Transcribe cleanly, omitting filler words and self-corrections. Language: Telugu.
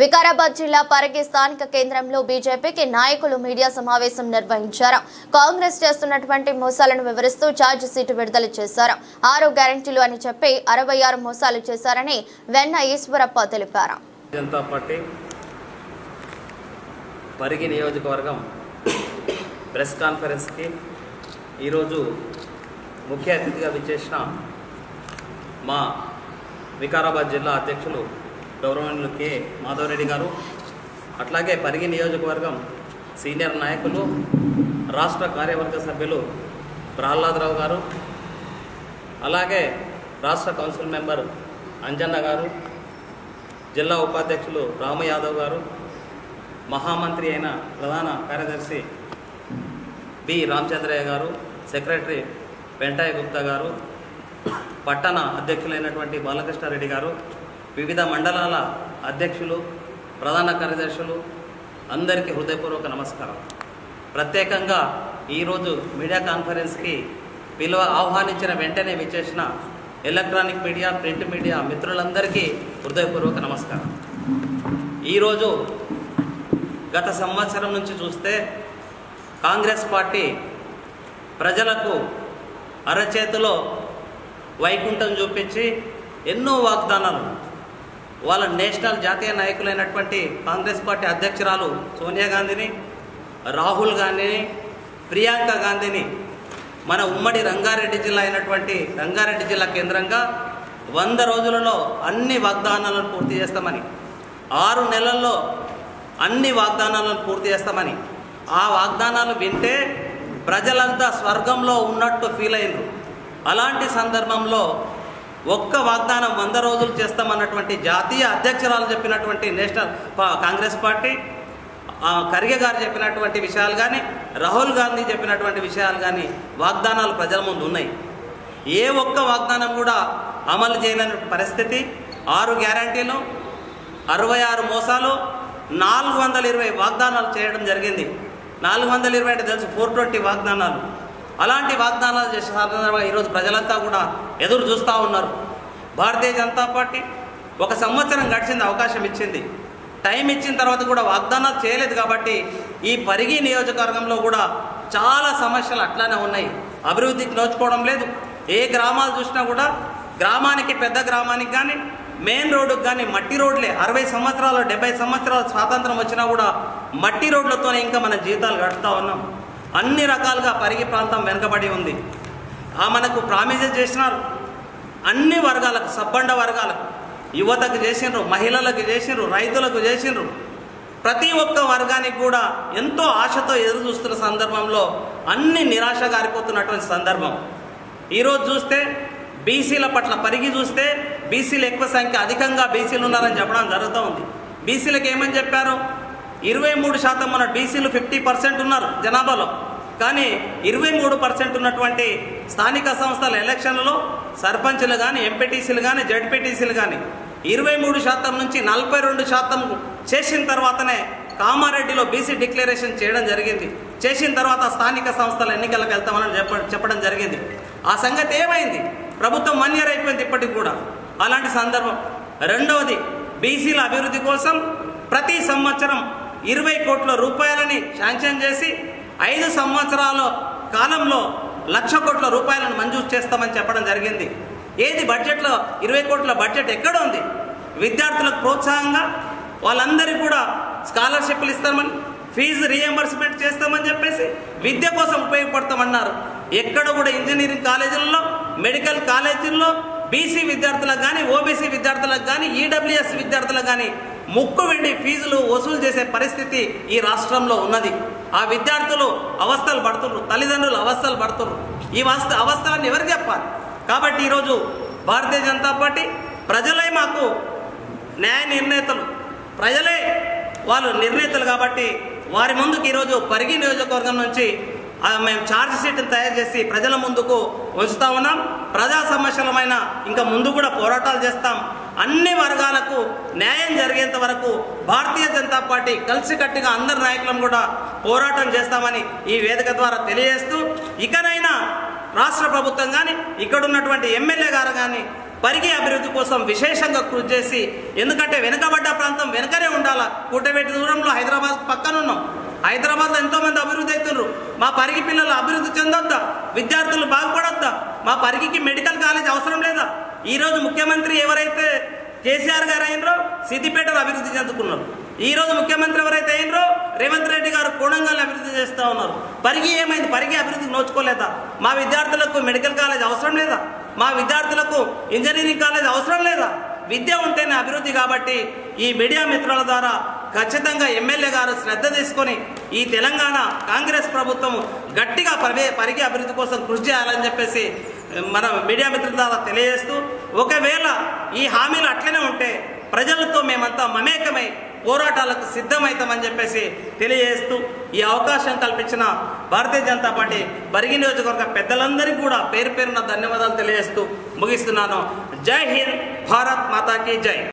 వికారాబాద్ జిల్లా పరిగి స్థానిక కేంద్రంలో బీజేపీకి నాయకులు మీడియా సమావేశం నిర్వహించారు. కాంగ్రెస్ చేస్తున్నటువంటి మోసాలను వివరిస్తూ ఛార్జ్ షీట్ విడుదల చేశారు. 6 గ్యారెంటీలు అని చెప్పి 66 మోసాలు చేశారని వెన్న ఈశ్వరప్ప తెలిపారు. జనతా పార్టీ పరిగి నియోజకవర్గం ప్రెస్ కాన్ఫరెన్స్ కి ఈ రోజు ముఖ్య అతిథిగా విచ్చేసిన మా వికారాబాద్ జిల్లా అధ్యక్షులు గౌరవనీయులు కె మాధవరెడ్డి గారు, అట్లాగే పరిగి నియోజకవర్గం సీనియర్ నాయకులు రాష్ట్ర కార్యవర్గ సభ్యులు ప్రహ్లాదరావు గారు, అలాగే రాష్ట్ర కౌన్సిల్ మెంబర్ అంజన్న గారు, జిల్లా ఉపాధ్యక్షులు రాము యాదవ్ గారు, మహామంత్రి అయిన ప్రధాన కార్యదర్శి బి రామచంద్రయ్య గారు, సెక్రటరీ వెంటయ్య గుప్తా గారు, పట్టణ అధ్యక్షులైనటువంటి బాలకృష్ణారెడ్డి గారు, వివిధ మండలాల అధ్యక్షులు, ప్రధాన కార్యదర్శులు అందరికీ హృదయపూర్వక నమస్కారం. ప్రత్యేకంగా ఈరోజు మీడియా కాన్ఫరెన్స్కి ఆహ్వానించిన వెంటనే విచ్చేసిన ఎలక్ట్రానిక్ మీడియా, ప్రింట్ మీడియా మిత్రులందరికీ హృదయపూర్వక నమస్కారం. ఈరోజు గత సంవత్సరం నుంచి చూస్తే కాంగ్రెస్ పార్టీ ప్రజలకు అరచేతిలో వైకుంఠం చూపించి ఎన్నో వాగ్దానాలు వాళ్ళ నేషనల్ జాతీయ నాయకులైనటువంటి కాంగ్రెస్ పార్టీ అధ్యక్షురాలు సోనియా గాంధీని, రాహుల్ గాంధీని, ప్రియాంక గాంధీని మన ఉమ్మడి రంగారెడ్డి జిల్లా అయినటువంటి రంగారెడ్డి జిల్లా కేంద్రంగా 100 రోజులలో అన్ని వాగ్దానాలను పూర్తి చేస్తామని, 6 నెలల్లో అన్ని వాగ్దానాలను పూర్తి చేస్తామని, ఆ వాగ్దానాలు వింటే ప్రజలంతా స్వర్గంలో ఉన్నట్టు ఫీల్ అయినరు. అలాంటి సందర్భంలో ఒక్క వాగ్దానం 100 రోజులు చేస్తామన్నటువంటి జాతీయ అధ్యక్షురాలు చెప్పినటువంటి నేషనల్ కాంగ్రెస్ పార్టీ, ఖర్గే గారు చెప్పినటువంటి విషయాలు కానీ, రాహుల్ గాంధీ చెప్పినటువంటి విషయాలు కానీ వాగ్దానాలు ప్రజల ముందు ఉన్నాయి. ఏ ఒక్క వాగ్దానం కూడా అమలు చేయలేని పరిస్థితి. 6 గ్యారంటీలు, 66 మోసాలు, 420 వాగ్దానాలు చేయడం జరిగింది. 420 అంటే తెలుసు, 420 వాగ్దానాలు. అలాంటి వాగ్దానాలు చేసే సందర్భంగా ఈరోజు ప్రజలంతా కూడా ఎదురు చూస్తూ ఉన్నారు. భారతీయ జనతా పార్టీ 1 సంవత్సరం గడిచింది, అవకాశం ఇచ్చింది, టైం ఇచ్చిన తర్వాత కూడా వాగ్దానాలు చేయలేదు. కాబట్టి ఈ పరిగి నియోజకవర్గంలో కూడా చాలా సమస్యలు అట్లానే ఉన్నాయి. అభివృద్ధికి నోచుకోవడం లేదు. ఏ గ్రామాలు చూసినా కూడా గ్రామానికి, పెద్ద గ్రామానికి కానీ మెయిన్ రోడ్డుకు కానీ మట్టి రోడ్లే. 60 సంవత్సరాలు 70 సంవత్సరాలు స్వాతంత్రం వచ్చినా కూడా మట్టి రోడ్లతోనే ఇంకా మన జీవితాలు గడుపుతూ ఉన్నాం. అన్ని రకాలుగా పరిగి ప్రాంతం వెనుకబడి ఉంది. మనకు ప్రామిసెస్ చేసినారు అన్ని వర్గాలకు, సబ్బండ వర్గాలకు, యువతకు చేసినారు, మహిళలకు చేసినారు, రైతులకు చేసినారు. ప్రతి ఒక్క వర్గానికి కూడా ఎంతో ఆశతో ఎదురు చూస్తున్న సందర్భంలో అన్ని నిరాశ గారిపోతున్నటువంటి సందర్భం. ఈరోజు చూస్తే బీసీల పట్ల పరిగి చూస్తే బీసీలు ఎక్కువ సంఖ్య, అధికంగా బీసీలు ఉన్నారని చెప్పడం జరుగుతూ ఉంది. బీసీలకు ఏమని చెప్పారు? 23% ఉన్న బీసీలు 50% ఉన్నారు జనాభాలో. కానీ 23% ఉన్నటువంటి స్థానిక సంస్థల ఎలక్షన్లలో సర్పంచ్లు కానీ, ఎంపీటీసీలు కానీ, జడ్పీటీసీలు కానీ 23% నుంచి 42% చేసిన తర్వాతనే కామారెడ్డిలో బీసీ డిక్లరేషన్ చేయడం జరిగింది. చేసిన తర్వాత స్థానిక సంస్థల ఎన్నికలకు వెళ్తామని చెప్పడం జరిగింది. ఆ సంగతి ఏమైంది? ప్రభుత్వం 1 year అయిపోయింది ఇప్పటికి కూడా. అలాంటి సందర్భం. రెండవది, బీసీల అభివృద్ధి కోసం ప్రతి సంవత్సరం 20 కోట్ల రూపాయలని శాంక్షన్ చేసి 5 సంవత్సరాల కాలంలో 1,00,000 కోట్ల రూపాయలను మంజూరు చేస్తామని చెప్పడం జరిగింది. ఏది బడ్జెట్లో 20 కోట్ల బడ్జెట్ ఎక్కడ ఉంది? విద్యార్థులకు ప్రోత్సాహంగా వాళ్ళందరికీ కూడా స్కాలర్షిప్లు ఇస్తామని, ఫీజు రీఎంబర్స్మెంట్ చేస్తామని చెప్పేసి విద్య కోసం ఉపయోగపడతామన్నారు. ఎక్కడ కూడా ఇంజనీరింగ్ కాలేజీలలో, మెడికల్ కాలేజీల్లో బీసీ విద్యార్థులకు కానీ, ఓబీసీ విద్యార్థులకు కానీ, ఈడబ్ల్యూఎస్ విద్యార్థులకు కానీ ముక్కు వెండి ఫీజులు వసూలు చేసే పరిస్థితి ఈ రాష్ట్రంలో ఉన్నది. ఆ విద్యార్థులు అవస్థలు పడుతున్నారు, తల్లిదండ్రులు అవస్థలు పడుతున్నారు. ఈ అవస్థలను ఎవరికి చెప్పాలి? కాబట్టి ఈరోజు భారతీయ జనతా పార్టీ ప్రజలే మాకు న్యాయ నిర్ణేతలు, ప్రజలే వాళ్ళు నిర్ణేతలు. కాబట్టి వారి ముందుకు ఈరోజు పరిగి నియోజకవర్గం నుంచి మేము ఛార్జ్ షీట్ని తయారు చేసి ప్రజల ముందుకు ఉంచుతా ఉన్నాం. ప్రజా సమస్యలమైన ఇంకా ముందు కూడా పోరాటాలు చేస్తాం. అన్ని వర్గాలకు న్యాయం జరిగేంత వరకు భారతీయ జనతా పార్టీ కలిసికట్టుగా అందరి నాయకులను కూడా పోరాటం చేస్తామని ఈ వేదిక ద్వారా తెలియజేస్తూ, ఇకనైనా రాష్ట్ర ప్రభుత్వం కానీ, ఇక్కడ ఉన్నటువంటి ఎమ్మెల్యే గారు కానీ పరిగి అభివృద్ధి కోసం విశేషంగా కృషి చేసి, ఎందుకంటే వెనుకబడ్డ ప్రాంతం వెనుకనే ఉండాలా. కూటబెట్టి దూరంలో హైదరాబాద్ పక్కన ఉన్నాం. హైదరాబాద్లో ఎంతోమంది అభివృద్ధి అవుతున్నారు. మా పరిగి పిల్లలు అభివృద్ధి చెందొద్దా? విద్యార్థులు బాగుపడొద్దా? మా పరిగికి మెడికల్ కాలేజ్ అవసరం లేదా? ఈరోజు ముఖ్యమంత్రి ఎవరైతే కేసీఆర్ గారు అయినరో సిద్దిపేటలో అభివృద్ధి చెందుకున్నారు. ఈరోజు ముఖ్యమంత్రి ఎవరైతే అయినరో రేవంత్ రెడ్డి గారు కోడంగల్ అభివృద్ధి చేస్తూ ఉన్నారు. పరిగి ఏమైంది? పరిగి అభివృద్ధికి నోచుకోలేదా? మా విద్యార్థులకు మెడికల్ కాలేజ్ అవసరం లేదా? మా విద్యార్థులకు ఇంజనీరింగ్ కాలేజ్ అవసరం లేదా? విద్య ఉంటేనే అభివృద్ధి. కాబట్టి ఈ మీడియా మిత్రుల ద్వారా ఖచ్చితంగా ఎమ్మెల్యే గారు శ్రద్ధ తీసుకొని ఈ తెలంగాణ కాంగ్రెస్ ప్రభుత్వం గట్టిగా పరిగి అభివృద్ధి కోసం కృషి చేయాలని చెప్పేసి మన మీడియా మిత్రుల ద్వారా తెలియజేస్తూ, ఒకవేళ ఈ హామీలు అట్లనే ఉంటే ప్రజలతో మేమంతా మమేకమై పోరాటాలకు సిద్ధమవుతామని చెప్పేసి తెలియజేస్తూ, ఈ అవకాశం కల్పించిన భారతీయ జనతా పార్టీ పరిగి నియోజకవర్గ పెద్దలందరికీ కూడా పేరు పేరున ధన్యవాదాలు తెలియజేస్తూ ముగిస్తున్నాను. జై హింద్, భారత్ మాతాకి జై.